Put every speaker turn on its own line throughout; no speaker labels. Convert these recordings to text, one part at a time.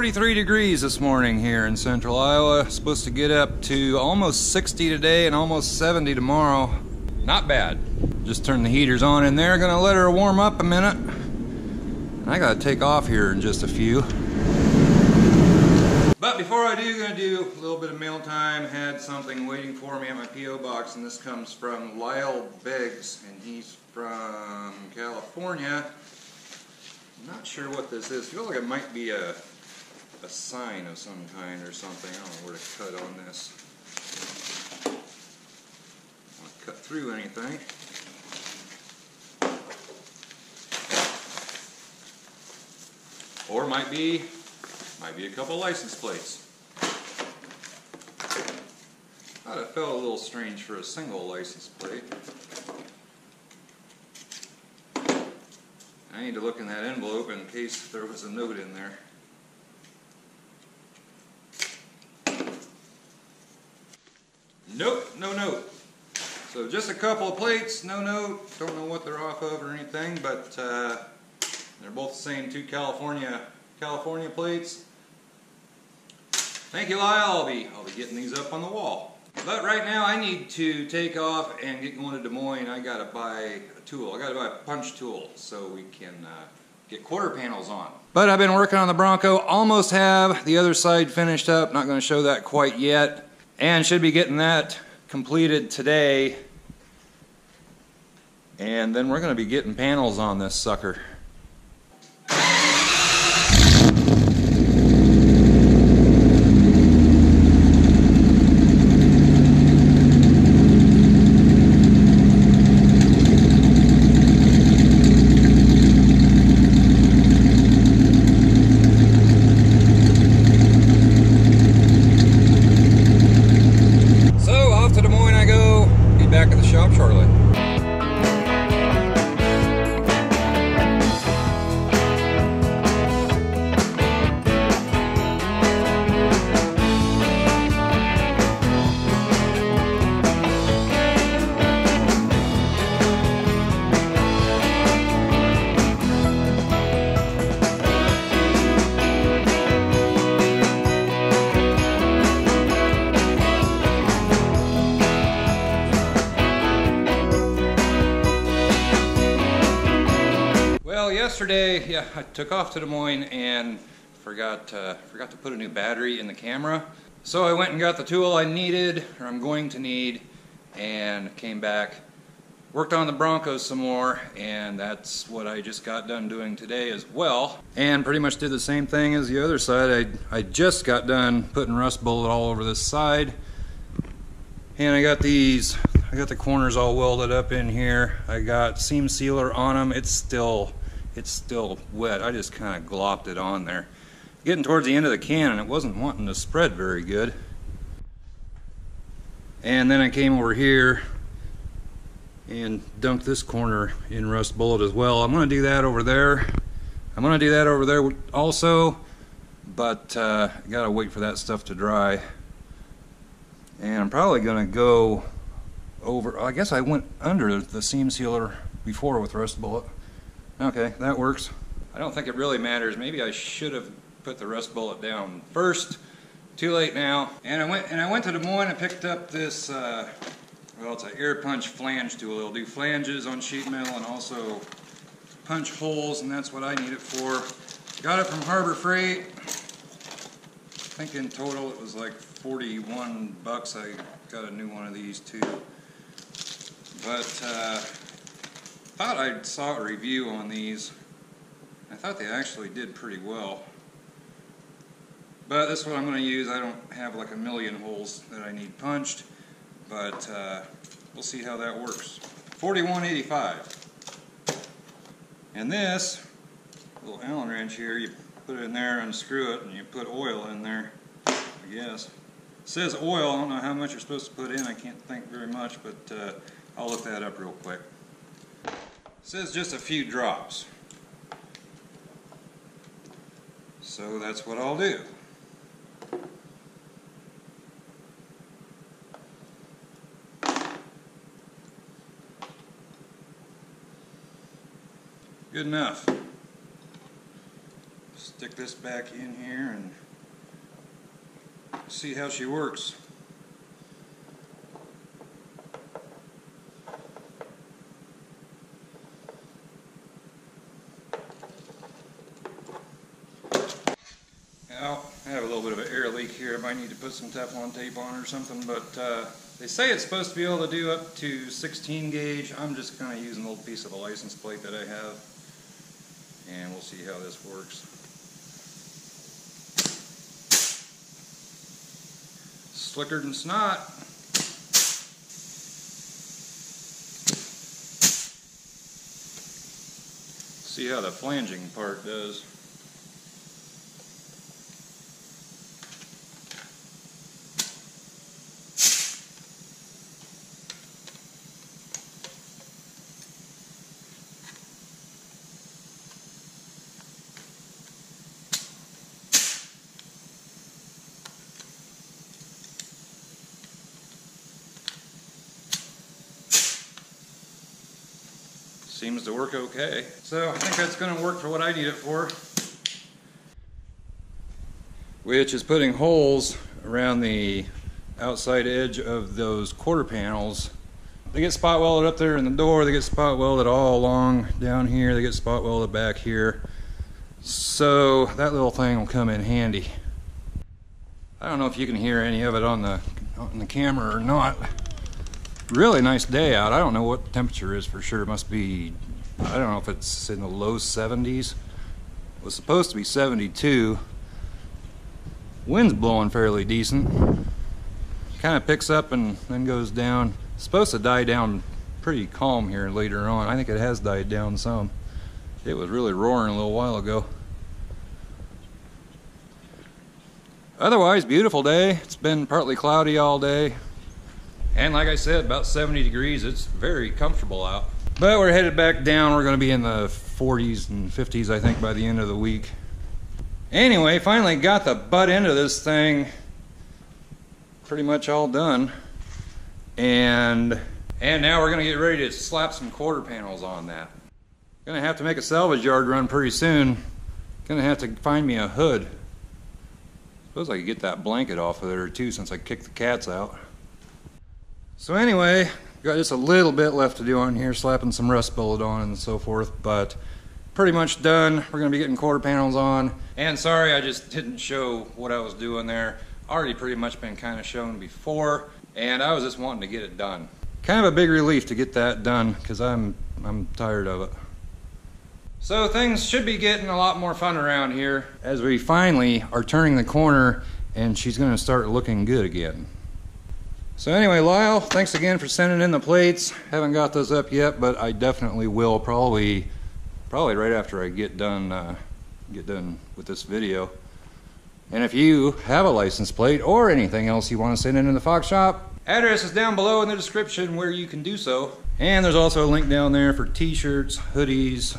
43 degrees this morning here in central Iowa. Supposed to get up to almost 60 today and almost 70 tomorrow. Not bad. Just turned the heaters on in there. Gonna let her warm up a minute. And I gotta take off here in just a few. But before I do, gonna do a little bit of mail time. Had something waiting for me at my P.O. box, and this comes from Lyle Biggs, and he's from California. I'm not sure what this is. Feels like it might be a sign of some kind or something. I don't know where to cut on this. I don't want to cut through anything. Or might be a couple license plates. Thought it felt a little strange for a single license plate. I need to look in that envelope in case there was a note in there. Nope, no note. So just a couple of plates, no note. Don't know what they're off of or anything, but they're both the same, two California plates. Thank you, Lyle. I'll be getting these up on the wall. But right now I need to take off and get going to Des Moines. I gotta buy a tool. I gotta buy a punch tool so we can get quarter panels on. But I've been working on the Bronco. Almost have the other side finished up. Not gonna show that quite yet. And should be getting that completed today. And then we're gonna be getting panels on this sucker. Back at the shop shortly. Yesterday, yeah, I took off to Des Moines and forgot to put a new battery in the camera. So I went and got the tool I needed, or I'm going to need, and came back, worked on the Bronco some more, and that's what I just got done doing today as well. And pretty much did the same thing as the other side. I just got done putting rust bullet all over this side, and I got the corners all welded up in here. I got seam sealer on them. It's still wet. I just kind of glopped it on there. Getting towards the end of the can and it wasn't wanting to spread very good. And then I came over here and dunked this corner in rust bullet as well. I'm going to do that over there. I'm going to do that over there also, but I gotta wait for that stuff to dry. And I'm probably going to go over, I guess I went under the seam sealer before with rust bullet. Okay, that works. I don't think it really matters. Maybe I should have put the rust bullet down first. Too late now. And I went to Des Moines and picked up this, well, it's an air punch flange tool. It'll do flanges on sheet metal and also punch holes, and that's what I need it for. Got it from Harbor Freight. I think in total it was like 41 bucks. I got a new one of these too. But thought I saw a review on these. I thought they actually did pretty well. But this is what I'm going to use. I don't have like a million holes that I need punched, but we'll see how that works. $41.85. And this little Allen wrench here, you put it in there, unscrew it, and you put oil in there, I guess. It says oil. I don't know how much you're supposed to put in. I can't think very much, but I'll look that up real quick. It says just a few drops. So that's what I'll do. Good enough. Stick this back in here and see how she works. Now, I have a little bit of an air leak here. I might need to put some Teflon tape on or something, but they say it's supposed to be able to do up to 16 gauge. I'm just kind of using a little piece of a license plate that I have, and we'll see how this works. Slicker than snot. See how the flanging part does. Seems to work okay. So I think that's going to work for what I need it for. Which is putting holes around the outside edge of those quarter panels. They get spot welded up there in the door, they get spot welded all along down here, they get spot welded back here. So that little thing will come in handy. I don't know if you can hear any of it on the camera or not. Really nice day out. I don't know what the temperature is for sure. It must be, I don't know if it's in the low 70s. It was supposed to be 72. Wind's blowing fairly decent. Kind of picks up and then goes down. It's supposed to die down pretty calm here later on. I think it has died down some. It was really roaring a little while ago. Otherwise, beautiful day. It's been partly cloudy all day. And like I said, about 70 degrees. It's very comfortable out. But we're headed back down. We're going to be in the 40s and 50s, I think, by the end of the week. Anyway, finally got the butt end of this thing pretty much all done. And now we're going to get ready to slap some quarter panels on that. Going to have to make a salvage yard run pretty soon. Going to have to find me a hood. Suppose I could get that blanket off of there too, since I kicked the cats out. So anyway, got just a little bit left to do on here, slapping some rust bullet on and so forth, but pretty much done. We're going to be getting quarter panels on. And sorry, I just didn't show what I was doing there. Already pretty much been kind of shown before, and I was just wanting to get it done. Kind of a big relief to get that done, because I'm tired of it. So things should be getting a lot more fun around here as we finally are turning the corner and she's going to start looking good again. So anyway, Lyle, thanks again for sending in the plates. Haven't got those up yet, but I definitely will, probably right after I get done with this video. And if you have a license plate or anything else you want to send into the Fox shop, address is down below in the description where you can do so. And there's also a link down there for t-shirts, hoodies,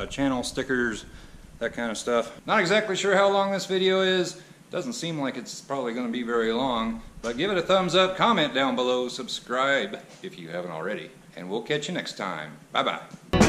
channel stickers, that kind of stuff. Not exactly sure how long this video is. Doesn't seem like it's probably going to be very long, but give it a thumbs up, comment down below, subscribe if you haven't already, and we'll catch you next time. Bye-bye.